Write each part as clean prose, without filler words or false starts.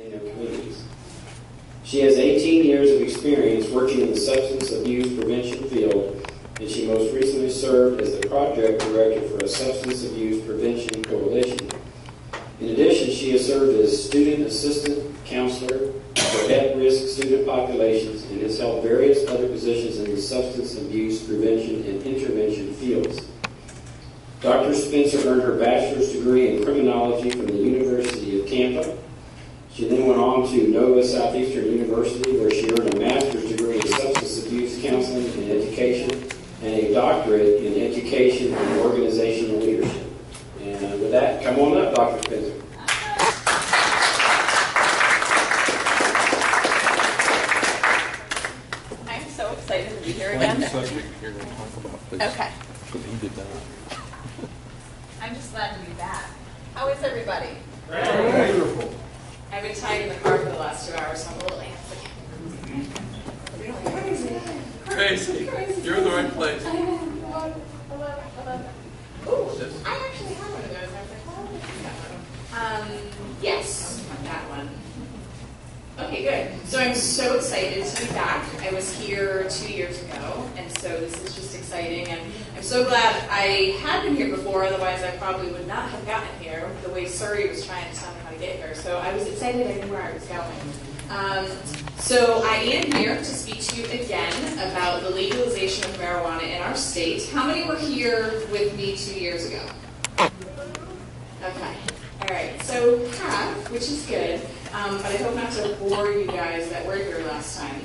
in their communities. She has 18 years of experience working in the substance abuse prevention field, and she most recently served as the project director for a substance abuse prevention coalition. In addition, she has served as student assistant counselor for at-risk student populations and has held various other positions in the substance abuse prevention and intervention fields. Dr. Spencer earned her bachelor's degree in criminology from the University of Tampa. She then went on to Nova Southeastern University, where she earned a master's degree in substance abuse counseling and education and a doctorate in education and organizational leadership. And with that, come on up, Dr. Spencer. I'm so excited to be here again. Subject you're going to talk about, please. Okay. You did that. I'm just glad to be back. How is everybody? Wonderful. I've been tied in the car for the last 2 hours, so I'm a little antsy. Crazy. You're in the right place. I love it. Ooh, I actually have one of those. I was like, oh, that one. Yes, that one. Okay, good. So I'm so excited to be back. I was here 2 years ago, and so this is just exciting. And I'm so glad I had been here before, otherwise I probably would not have gotten here the way Surrey was trying to tell me how to get here. So I was excited I knew where I was going. So I am here to speak to you again about the legalization of marijuana in our state. How many were here with me 2 years ago? Okay. All right. So half, which is good. But I hope not to bore you guys that were here last time.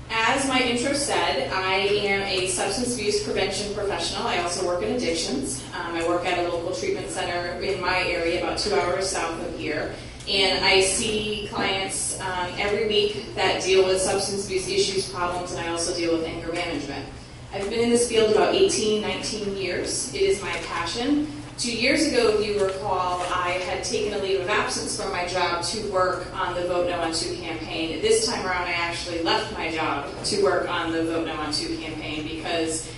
As my intro said, I am a substance abuse prevention professional. I also work in addictions. I work at a local treatment center in my area, about 2 hours south of here. And I see clients every week that deal with substance abuse issues, problems, and I also deal with anger management. I've been in this field about 18, 19 years. It is my passion. 2 years ago, if you recall, I had taken a leave of absence from my job to work on the Vote No on 2 campaign. This time around, I actually left my job to work on the Vote No on 2 campaign because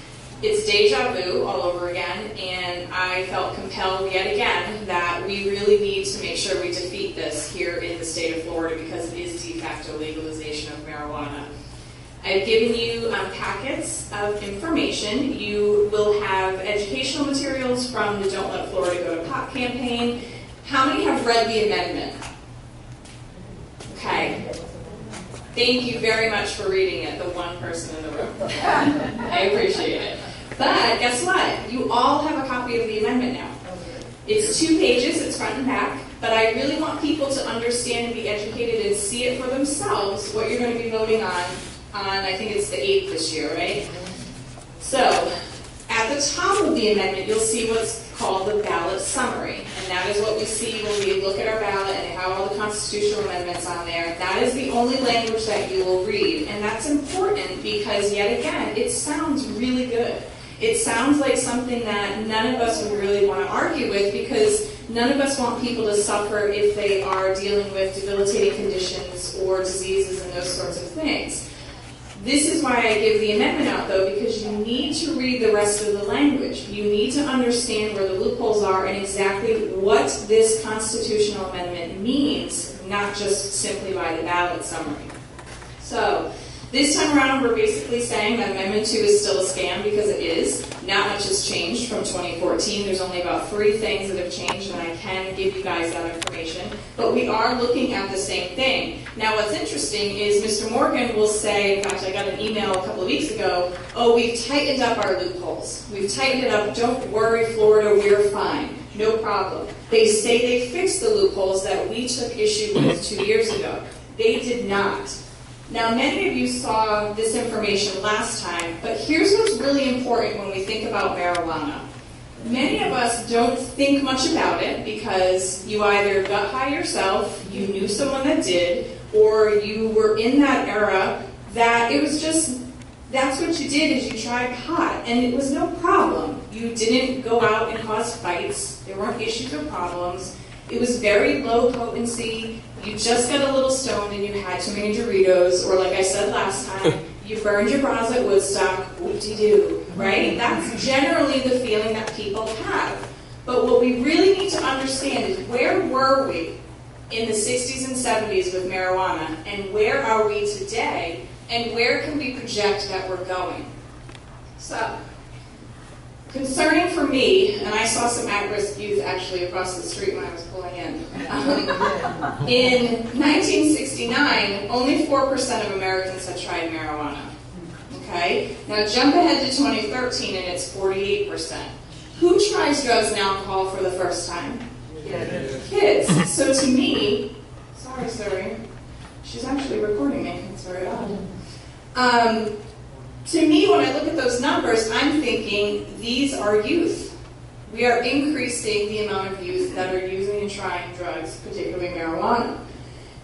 it's deja vu all over again, and I felt compelled yet again that we really need to make sure we defeat this here in the state of Florida because it is de facto legalization of marijuana. I've given you packets of information. You will have educational materials from the Don't Let Florida Go to Pot campaign. How many have read the amendment? Okay. Thank you very much for reading it, the one person in the room. I appreciate it. But guess what? You all have a copy of the amendment now. It's 2 pages, it's front and back, but I really want people to understand and be educated and see it for themselves what you're going to be voting on, I think it's the 8th this year, right? So, at the top of the amendment, you'll see what's called the ballot summary. And that is what we see when we look at our ballot and have all the constitutional amendments on there. That is the only language that you will read. And that's important because, yet again, it sounds really good. It sounds like something that none of us would really want to argue with because none of us want people to suffer if they are dealing with debilitating conditions or diseases and those sorts of things. This is why I give the amendment out, though, because you need to read the rest of the language. You need to understand where the loopholes are and exactly what this constitutional amendment means, not just simply by the ballot summary. So, this time around, we're basically saying that Amendment 2 is still a scam because it is. Not much has changed from 2014. There's only about 3 things that have changed, and I can give you guys that information. But we are looking at the same thing. Now, what's interesting is Mr. Morgan will say, in fact, I got an email a couple of weeks ago, oh, we've tightened up our loopholes. We've tightened it up. Don't worry, Florida, we're fine. No problem. They say they fixed the loopholes that we took issue with 2 years ago. They did not. Now, many of you saw this information last time, but here's what's really important when we think about marijuana. Many of us don't think much about it because you either got high yourself, you knew someone that did, or you were in that era that it was just, that's what you did is you tried pot, and it was no problem. You didn't go out and cause fights. There weren't issues or problems. It was very low potency. You just got a little stoned and you had too many Doritos, or like I said last time, you burned your bras at Woodstock, whoop-de-doo, right? That's generally the feeling that people have. But what we really need to understand is where were we in the 60s and 70s with marijuana, and where are we today, and where can we project that we're going? So, concerning for me, and I saw some at-risk youth actually across the street when I was pulling in 1969, only 4% of Americans had tried marijuana. Okay? Now jump ahead to 2013 and it's 48%. Who tries drugs and alcohol for the first time? Kids. So to me, sorry Siri, she's actually recording me, it's very odd. To me, when I look at those numbers, I'm thinking these are youth. We are increasing the amount of youth that are using and trying drugs, particularly marijuana.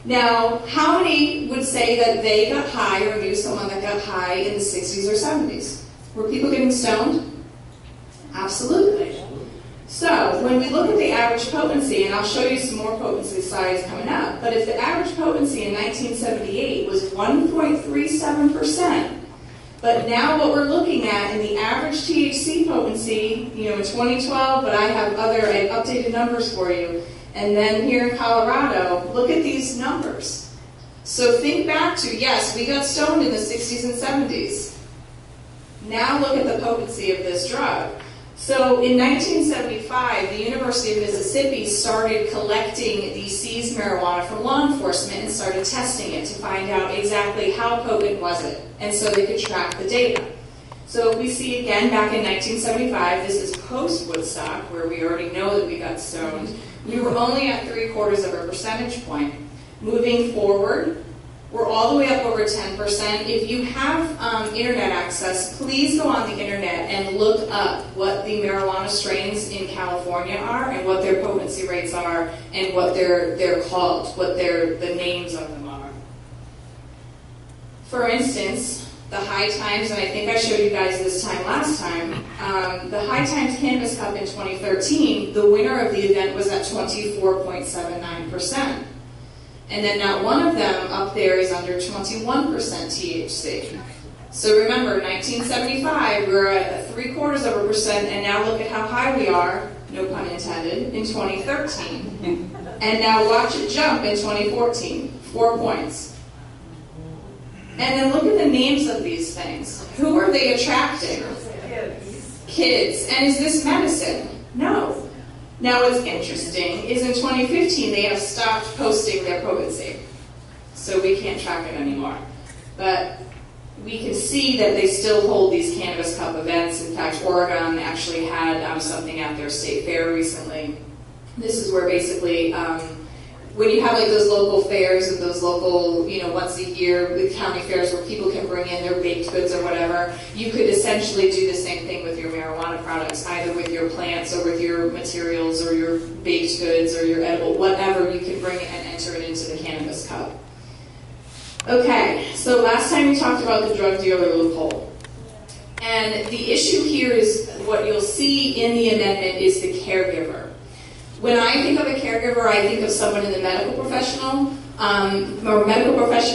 Now, how many would say that they got high or knew someone that got high in the 60s or 70s? Were people getting stoned? Absolutely. So, when we look at the average potency, and I'll show you some more potency slides coming up, but if the average potency in 1978 was 1.37%, but now what we're looking at in the average THC potency, in 2012, but I have other updated numbers for you, and then here in Colorado, look at these numbers. So think back to, yes, we got stoned in the 60s and 70s. Now look at the potency of this drug. So in 1975, the University of Mississippi started collecting the seized marijuana from law enforcement and started testing it to find out exactly how potent was it, and so they could track the data. So if we see again back in 1975, this is post-Woodstock, where we already know that we got stoned. We were only at 3/4 of a percentage point. Moving forward, we're all the way up over 10%. If you have internet access, please go on the internet and look up what the marijuana strains in California are and what their potency rates are and what they're called, what the names of them are. For instance, the High Times, and I think I showed you guys this time last time, the High Times Cannabis Cup in 2013, the winner of the event was at 24.79%. And then not one of them up there is under 21% THC. So remember, 1975, we were at 3/4 of a percent, and now look at how high we are, no pun intended, in 2013. And now watch it jump in 2014, 4 points. And then look at the names of these things. Who are they attracting? Kids. And is this medicine? No. Now what's interesting is in 2015 they have stopped posting their potency. So we can't track it anymore. But we can see that they still hold these Cannabis Cup events. In fact, Oregon actually had something at their state fair recently. This is where basically when you have like those local fairs and those local, once a year with county fairs where people can bring in their baked goods or whatever, you could essentially do the same thing with your marijuana products, either with your plants or with your materials or your baked goods or your edible, whatever, you can bring it and enter it into the Cannabis Cup. Okay, so last time we talked about the drug dealer loophole. And the issue here is what you'll see in the amendment is the caregiver. When I think of a caregiver, I think of someone in the medical profession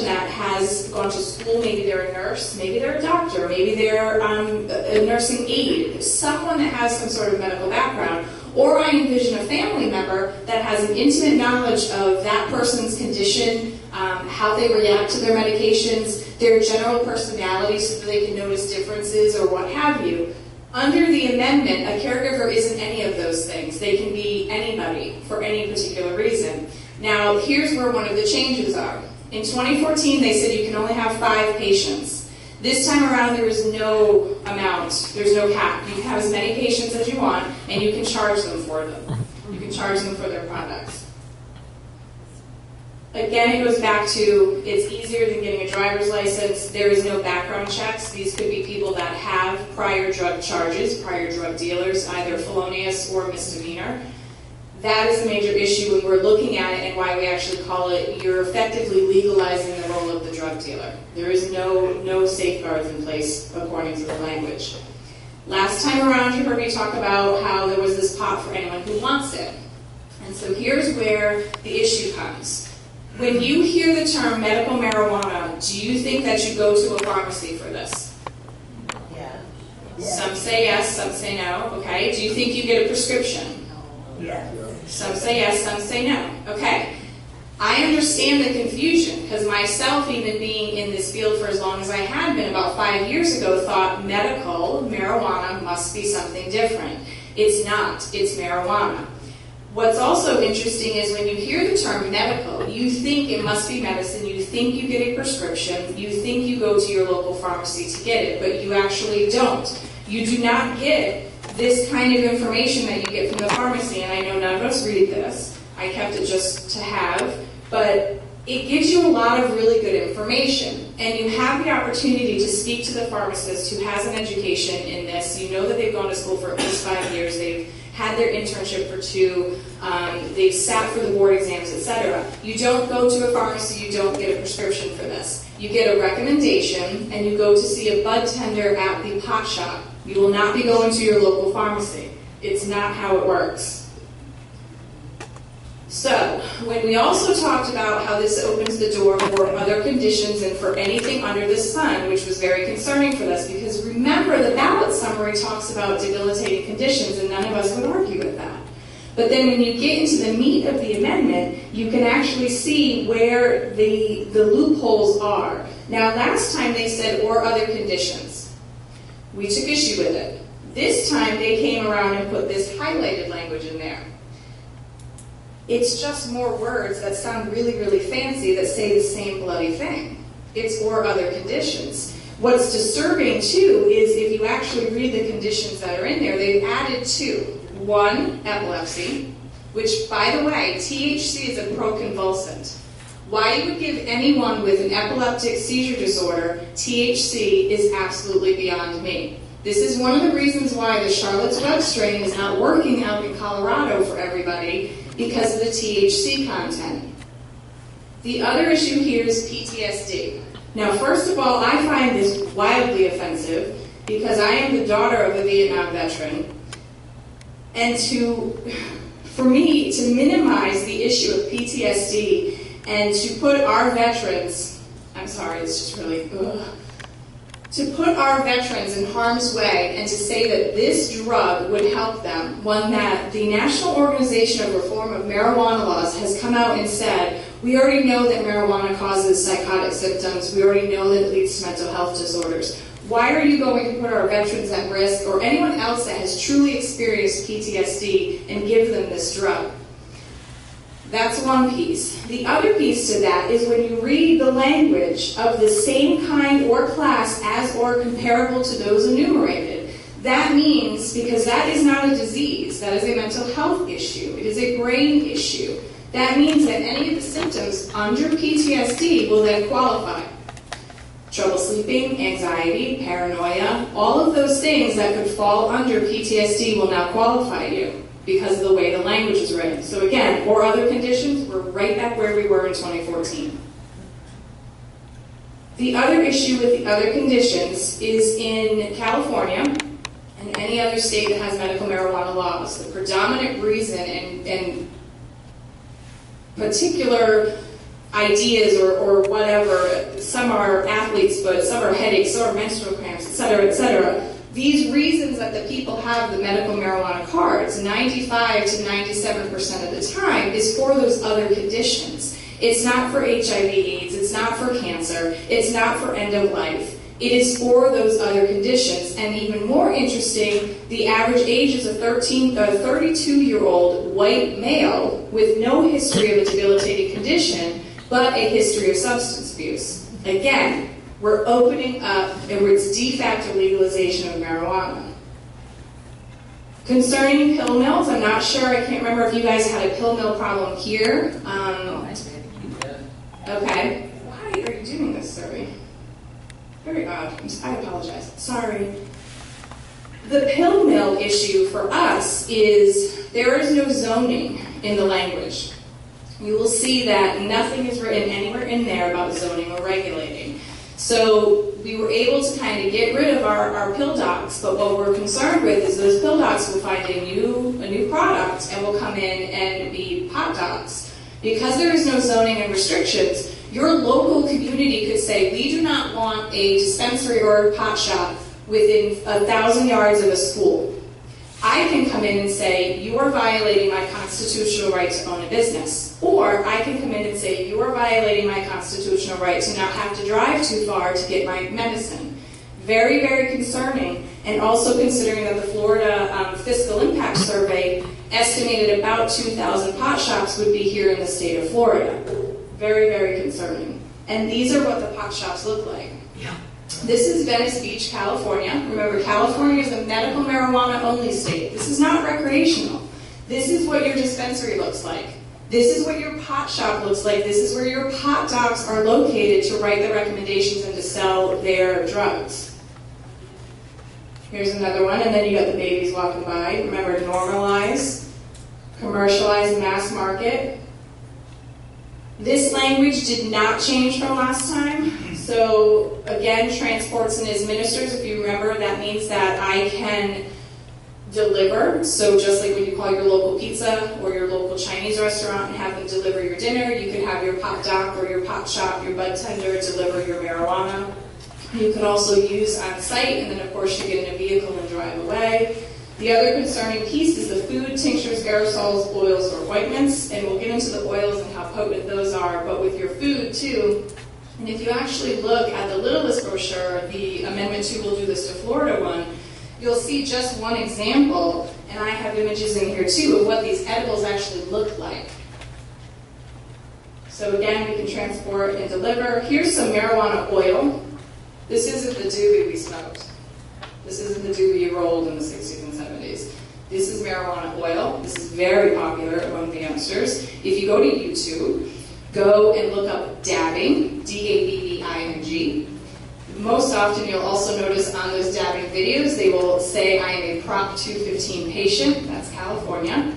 that has gone to school. Maybe they're a nurse, maybe they're a doctor, maybe they're a nursing aide, someone that has some sort of medical background. Or I envision a family member that has an intimate knowledge of that person's condition, how they react to their medications, their general personality so that they can notice differences or what have you. Under the amendment, a caregiver isn't any of those things. They can be anybody for any particular reason. Now, here's where one of the changes are. In 2014, they said you can only have 5 patients. This time around, there is no amount. There's no cap. You can have as many patients as you want, and you can charge them for them. You can charge them for their products. Again, it goes back to it's easier than getting a driver's license. There is no background checks. These could be people that have prior drug charges, prior drug dealers, either felonious or misdemeanor. That is a major issue when we're looking at it and why we actually call it you're effectively legalizing the role of the drug dealer. There is no safeguards in place according to the language. Last time around, you heard me talk about how there was this pot for anyone who wants it. And so here's where the issue comes. When you hear the term medical marijuana, do you think that you go to a pharmacy for this? Yeah. Some say yes, some say no. Okay. Do you think you get a prescription? Yeah. Some say yes, some say no. Okay. I understand the confusion, because myself, even being in this field for as long as I had been, about 5 years ago, thought medical marijuana must be something different. It's not. It's marijuana. What's also interesting is when you hear the term medical, you think it must be medicine, you think you get a prescription, you think you go to your local pharmacy to get it, but you actually don't. You do not get this kind of information that you get from the pharmacy, and I know none of us read this. I kept it just to have, but it gives you a lot of really good information, and you have the opportunity to speak to the pharmacist who has an education in this. You know that they've gone to school for at least 5 years, they've had their internship for 2, they've sat for the board exams, etc. You don't go to a pharmacy, you don't get a prescription for this. You get a recommendation, and you go to see a bud tender at the pot shop. You will not be going to your local pharmacy. It's not how it works. So, when we also talked about how this opens the door for other conditions and for anything under the sun, which was very concerning for us, because remember, the ballot summary talks about debilitating conditions, and none of us would argue with that. But then when you get into the meat of the amendment, you can actually see where the loopholes are. Now, last time they said, or other conditions. We took issue with it. This time they came around and put this highlighted language in there. It's just more words that sound really, really fancy that say the same bloody thing. It's or other conditions. What's disturbing, too, is if you actually read the conditions that are in there, they've added 2. 1, epilepsy, which, by the way, THC is a proconvulsant. Why you would give anyone with an epileptic seizure disorder THC is absolutely beyond me. This is one of the reasons why the Charlotte's Web strain is not working out in Colorado for everybody, because of the THC content. The other issue here is PTSD. Now, first of all, I find this wildly offensive because I am the daughter of a Vietnam veteran, and for me to minimize the issue of PTSD and to put our veterans, I'm sorry, it's just really, to put our veterans in harm's way and to say that this drug would help them, one that the National Organization of Reform of Marijuana Laws has come out and said, we already know that marijuana causes psychotic symptoms, we already know that it leads to mental health disorders. Why are you going to put our veterans at risk, or anyone else that has truly experienced PTSD, and give them this drug? That's one piece. The other piece to that is when you read the language of the same kind or class as or comparable to those enumerated, that means, because that is not a disease, that is a mental health issue, it is a brain issue, that means that any of the symptoms under PTSD will then qualify. Trouble sleeping, anxiety, paranoia, all of those things that could fall under PTSD will now qualify you because of the way the language is written. So again, or other conditions, we're right back where we were in 2014. The other issue with the other conditions is in California and any other state that has medical marijuana laws. The predominant reason and particular ideas or whatever, some are athletes, but some are headaches, some are menstrual cramps, etc., etc. These reasons that the people have the medical marijuana cards, 95 to 97% of the time, is for those other conditions. It's not for HIV/AIDS, it's not for cancer, it's not for end of life. It is for those other conditions. And even more interesting, the average age is a 32-year-old white male with no history of a debilitating condition, but a history of substance abuse. Again, we're opening up, and it's de facto legalization of marijuana. Concerning pill mills, I'm not sure, I can't remember if you guys had a pill mill problem here. Okay. Why are you doing this, Surrey? Very odd. I apologize. Sorry. The pill mill issue for us is there is no zoning in the language. You will see that nothing is written anywhere in there about zoning or regulating. So we were able to kind of get rid of our pill docs, but what we're concerned with is those pill docs will find a new product and will come in and be pot docs. Because there is no zoning and restrictions, your local community could say, we do not want a dispensary or a pot shop within 1,000 yards of a school. I can come in and say, you are violating my constitutional right to own a business. Or I can come in and say, you are violating my constitutional right to not have to drive too far to get my medicine. Very, very concerning. And also considering that the Florida Fiscal Impact Survey estimated about 2,000 pot shops would be here in the state of Florida. Very, very concerning. And these are what the pot shops look like. Yeah. This is Venice Beach, California. Remember, California is a medical marijuana only state. This is not recreational. This is what your dispensary looks like. This is what your pot shop looks like. This is where your pot docs are located to write the recommendations and to sell their drugs. Here's another one, and then you got the babies walking by. Remember, normalize, commercialize, mass market. This language did not change from last time. So again, transports and administers, if you remember, that means that I can deliver. So just like when you call your local pizza or your local Chinese restaurant and have them deliver your dinner, you can have your pot doc or your pot shop, your bud tender deliver your marijuana. You can also use on site, and then of course you get in a vehicle and drive away. The other concerning piece is the food, tinctures, aerosols, oils, or ointments, and we'll get into the oils and how potent those are, but with your food too. And if you actually look at the Littlest brochure, the Amendment 2 will do this to Florida one, you'll see just one example, and I have images in here too of what these edibles actually look like. So again, we can transport and deliver. Here's some marijuana oil. This isn't the doobie we smoked. This isn't the doobie you rolled in the 60s and 70s. This is marijuana oil. This is very popular among the youngsters. If you go to YouTube, go and look up dabbing, D-A-B-B-I-N-G. Most often you'll also notice on those dabbing videos, they will say, I am a Prop 215 patient, that's California,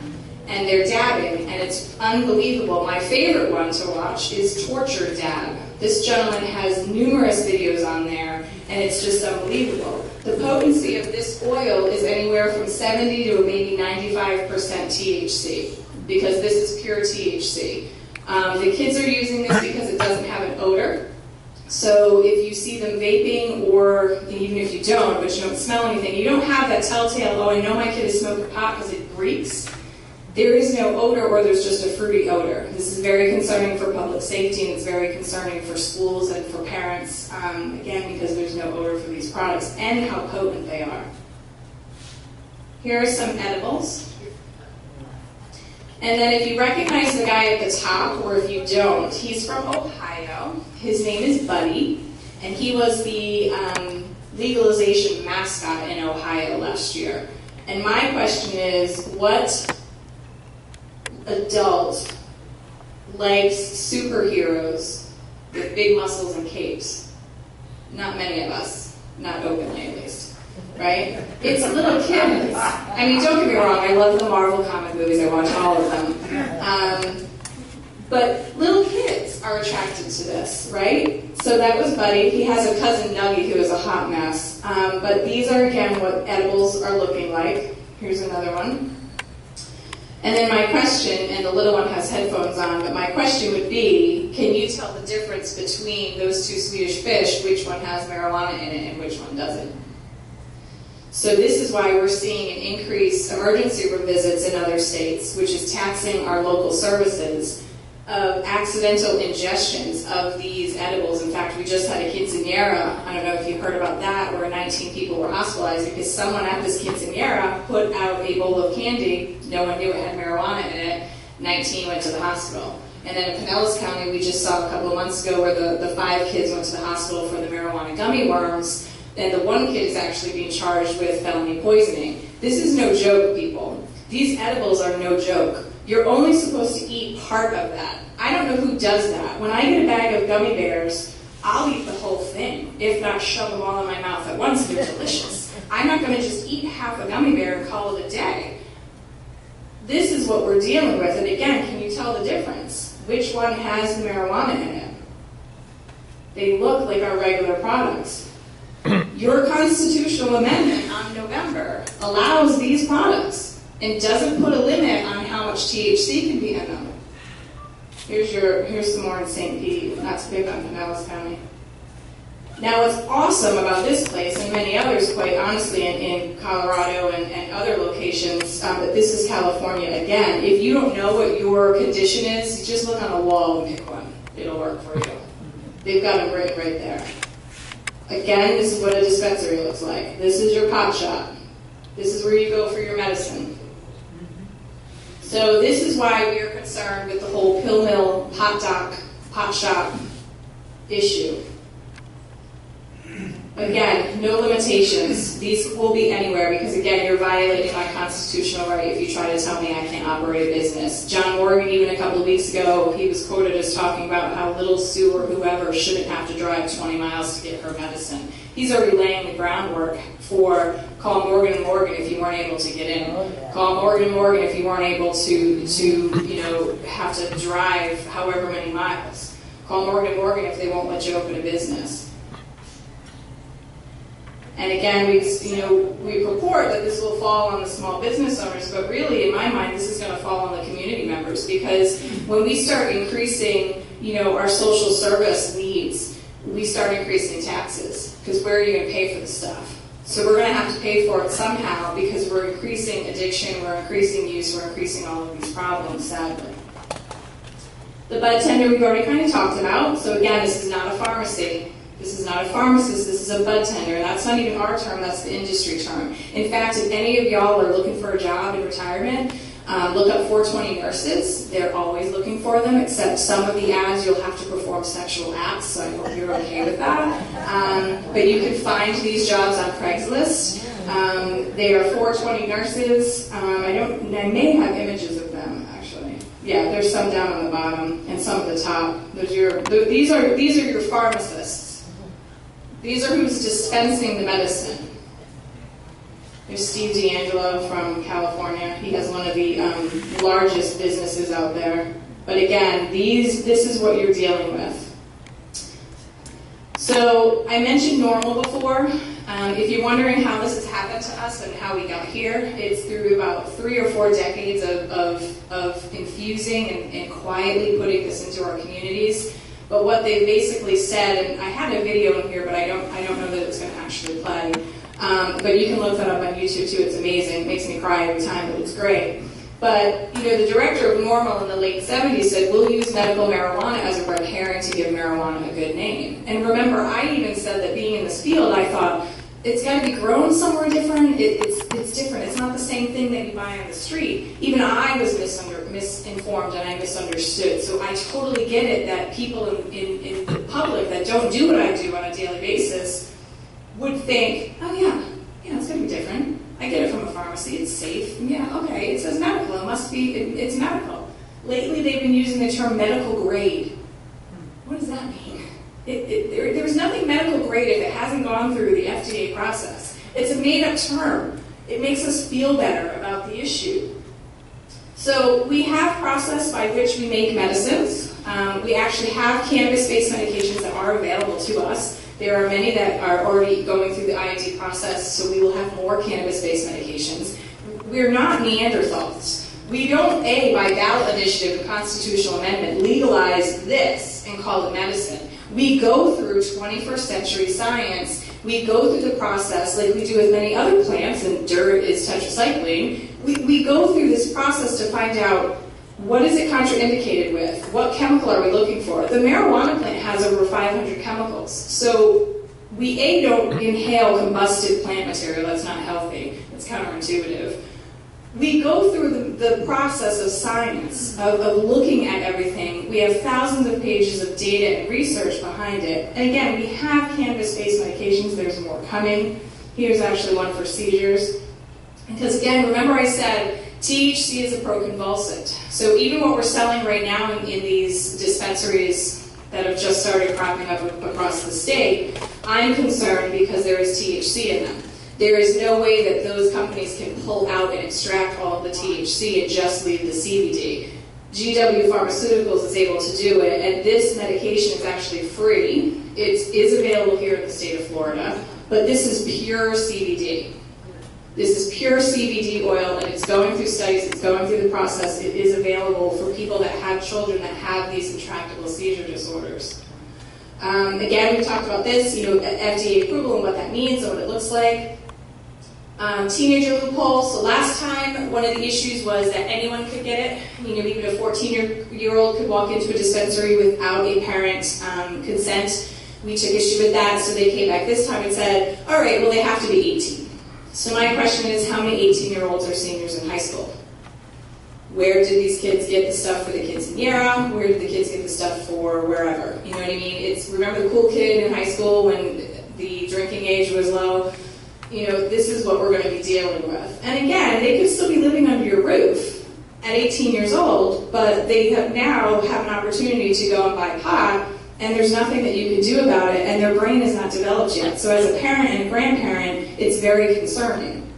and they're dabbing, and it's unbelievable. My favorite one to watch is torture dab. This gentleman has numerous videos on there, and it's just unbelievable. The potency of this oil is anywhere from 70 to maybe 95% THC, because this is pure THC. The kids are using this because it doesn't have an odor. So if you see them vaping, or even if you don't, but you don't smell anything, you don't have that telltale, oh, I know my kid is smoking pot because it reeks. There is no odor, or there's just a fruity odor. This is very concerning for public safety, and it's very concerning for schools and for parents, again, because there's no odor for these products, and how potent they are. Here are some edibles. And then if you recognize the guy at the top, or if you don't, he's from Ohio. His name is Buddy, and he was the legalization mascot in Ohio last year. And my question is, what adult likes superheroes with big muscles and capes? Not many of us, not openly at least, right? It's little kids. I mean, don't get me wrong, I love the Marvel comic movies, I watch all of them. But little kids are attracted to this, right? So that was Buddy. He has a cousin, Nuggy, who is a hot mess. But these are, again, what edibles are looking like. Here's another one. And then my question, and the little one has headphones on, but my question would be, can you tell the difference between those two Swedish fish, which one has marijuana in it and which one doesn't? So this is why we're seeing an increased emergency room visits in other states, which is taxing our local services, of accidental ingestions of these edibles. In fact, we just had a quinceañera, I don't know if you heard about that, where 19 people were hospitalized because someone at this quinceañera put out a bowl of candy, no one knew it had marijuana in it, 19 went to the hospital. And then in Pinellas County, we just saw a couple of months ago where the 5 kids went to the hospital for the marijuana gummy worms, and the one kid is actually being charged with felony poisoning. This is no joke, people. These edibles are no joke. You're only supposed to eat part of that. I don't know who does that. When I get a bag of gummy bears, I'll eat the whole thing, if not shove them all in my mouth at once. They're delicious. I'm not going to just eat half a gummy bear and call it a day. This is what we're dealing with. And again, can you tell the difference? Which one has the marijuana in it? They look like our regular products. Your constitutional amendment on November allows these products and doesn't put a limit on how much THC can be in them. Here's some more in St. Pete, not to pick on Pinellas County. Now, what's awesome about this place, and many others, quite honestly, in Colorado and other locations, but this is California again, if you don't know what your condition is, you just look on a wall and pick one. It'll work for you. They've got them right there. Again, this is what a dispensary looks like. This is your pot shop. This is where you go for your medicine. So this is why we are concerned with the whole pill mill, pot shop issue. Again, no limitations. These will be anywhere because, again, you're violating my constitutional right if you try to tell me I can't operate a business. John Morgan, even a couple of weeks ago, he was quoted as talking about how little Sue or whoever shouldn't have to drive 20 miles to get her medicine. He's already laying the groundwork for call Morgan & Morgan if you weren't able to get in. Call Morgan & Morgan if you weren't able to have to drive however many miles. Call Morgan & Morgan if they won't let you open a business. And again, we purport that this will fall on the small business owners, but really, in my mind, this is going to fall on the community members because when we start increasing, our social service needs, we start increasing taxes because where are you going to pay for the stuff? So we're going to have to pay for it somehow because we're increasing addiction, we're increasing use, we're increasing all of these problems, sadly. The bud tender we've already kind of talked about. So again, this is not a pharmacy. This is not a pharmacist, this is a bud tender. That's not even our term, that's the industry term. In fact, if any of y'all are looking for a job in retirement, look up 420 nurses. They're always looking for them, except some of the ads you'll have to perform sexual acts, so I hope you're okay with that. But you can find these jobs on Craigslist. They are 420 nurses. I may have images of them, actually. Yeah, there's some down on the bottom and some at the top. These are your pharmacists. These are who's dispensing the medicine. There's Steve D'Angelo from California. He has one of the largest businesses out there. But again, this is what you're dealing with. So I mentioned normal before. If you're wondering how this has happened to us and how we got here, it's through about 3 or 4 decades of infusing and quietly putting this into our communities. But what they basically said, and I had a video in here, but I don't know that it's going to actually play. But you can look that up on YouTube too. It's amazing. It makes me cry every time, but it's great. But the director of Normal in the late 70s said, we'll use medical marijuana as a red herring to give marijuana a good name. And remember, I even said that being in this field, I thought, it's got to be grown somewhere different. It's different. It's not the same thing that you buy on the street. Even I was misinformed and I misunderstood. So I totally get it that people in the public that don't do what I do on a daily basis would think, oh yeah, it's going to be different. I get it from a pharmacy. It's safe. Yeah, okay. It says medical. It must be. It's medical. Lately, they've been using the term medical grade. What does that mean? There's nothing medical grade if it hasn't gone through the FDA process. It's a made-up term. It makes us feel better about the issue. So we have process by which we make medicines. We actually have cannabis-based medications that are available to us. There are many that are already going through the IND process, so we will have more cannabis-based medications. We're not Neanderthals. We don't, by ballot initiative and constitutional amendment, legalize this and call it medicine. We go through 21st century science. We go through the process like we do with many other plants, and dirt is tetracycline. We go through this process to find out what is it contraindicated with? What chemical are we looking for? The marijuana plant has over 500 chemicals. So we, don't inhale combusted plant material. That's not healthy. It's counterintuitive. We go through the process of science, of looking at everything. We have thousands of pages of data and research behind it. And again, we have cannabis-based medications. There's more coming. Here's actually one for seizures. Because again, remember I said THC is a proconvulsant. So even what we're selling right now in these dispensaries that have just started cropping up across the state, I'm concerned because there is THC in them. There is no way that those companies can pull out and extract all of the THC and just leave the CBD. GW Pharmaceuticals is able to do it, and this medication is actually free. It is available here in the state of Florida, but this is pure CBD. This is pure CBD oil, and it's going through studies, it's going through the process. It is available for people that have children that have these intractable seizure disorders. Again, we talked about this, FDA approval and what that means and what it looks like. Teenager loophole. So last time, one of the issues was that anyone could get it. Even a 14-year-old could walk into a dispensary without a parent's consent. We took issue with that, so they came back this time and said, all right, well, they have to be 18. So my question is, how many 18-year-olds are seniors in high school? Where did these kids get the stuff for the kids in Yarra? Where did the kids get the stuff for wherever? You know what I mean? Remember the cool kid in high school when the drinking age was low? This is what we're going to be dealing with. And again, they could still be living under your roof at 18 years old, but they now have an opportunity to go and buy pot, and there's nothing that you can do about it, and their brain is not developed yet. So as a parent and a grandparent, it's very concerning.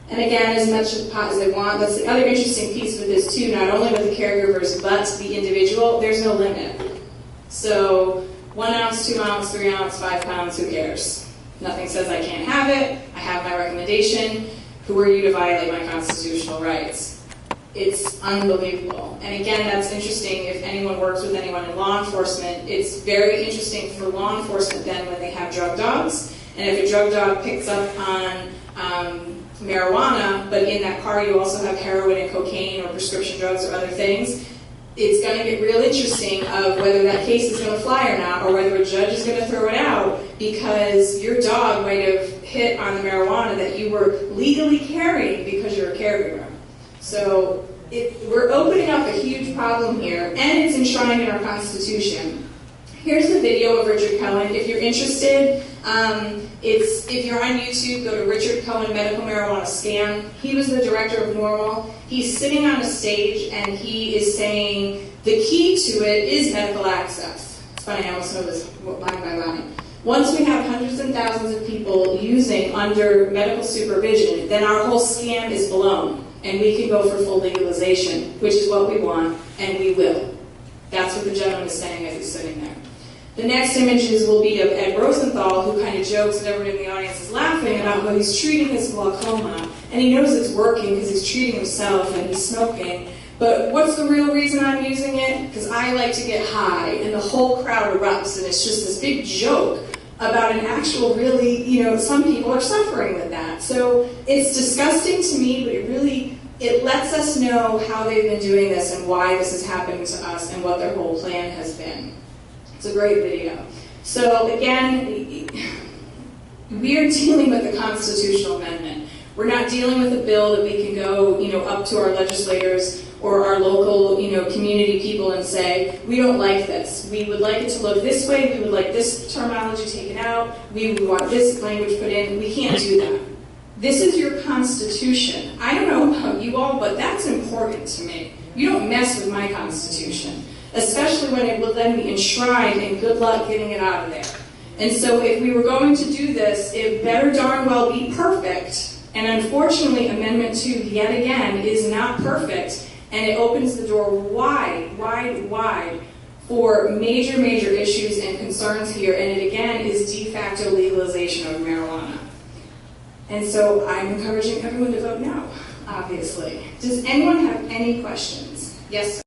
And again, as much pot as they want, that's the other interesting piece with this too, not only with the caregivers, but the individual, there's no limit. So 1 ounce, 2 ounce, 3 ounce, 5 pounds, who cares? Nothing says I can't have it. I have my recommendation. Who are you to violate my constitutional rights? It's unbelievable. And again, that's interesting if anyone works with anyone in law enforcement. It's very interesting for law enforcement then when they have drug dogs. And if a drug dog picks up on marijuana, but in that car you also have heroin and cocaine or prescription drugs or other things, it's going to get real interesting of whether that case is going to fly or not, or whether a judge is going to throw it out because your dog might have hit on the marijuana that you were legally carrying because you're a caregiver. So we're opening up a huge problem here, and it's enshrined in our Constitution. Here's the video of Richard Cohen. If you're interested, if you're on YouTube, go to Richard Cohen Medical Marijuana Scam. He was the director of NORML. He's sitting on a stage and he is saying the key to it is medical access. It's funny, I almost know this line by line. Once we have hundreds and thousands of people using under medical supervision, then our whole scam is blown and we can go for full legalization, which is what we want, and we will. That's what the gentleman is saying as he's sitting there. The next images will be of Ed Rosenthal, who kind of jokes and everyone in the audience is laughing about how he's treating his glaucoma, and he knows it's working because he's treating himself and he's smoking. But what's the real reason I'm using it? Because I like to get high, and the whole crowd erupts, and it's just this big joke about an actual really, some people are suffering with that. So it's disgusting to me, but it lets us know how they've been doing this and why this is happening to us and what their whole plan has been. It's a great video. So again, we are dealing with a constitutional amendment. We're not dealing with a bill that we can go, up to our legislators or our local, community people and say, we don't like this. We would like it to look this way. We would like this terminology taken out. We would want this language put in. We can't do that. This is your Constitution. I don't know about you all, but that's important to me. You don't mess with my Constitution, especially when it will then be enshrined, and good luck getting it out of there. And so if we were going to do this, it better darn well be perfect. And unfortunately, Amendment 2, yet again, is not perfect, and it opens the door wide, wide, wide for major, major issues and concerns here, and it again is de facto legalization of marijuana. And so I'm encouraging everyone to vote no, obviously. Does anyone have any questions? Yes, sir.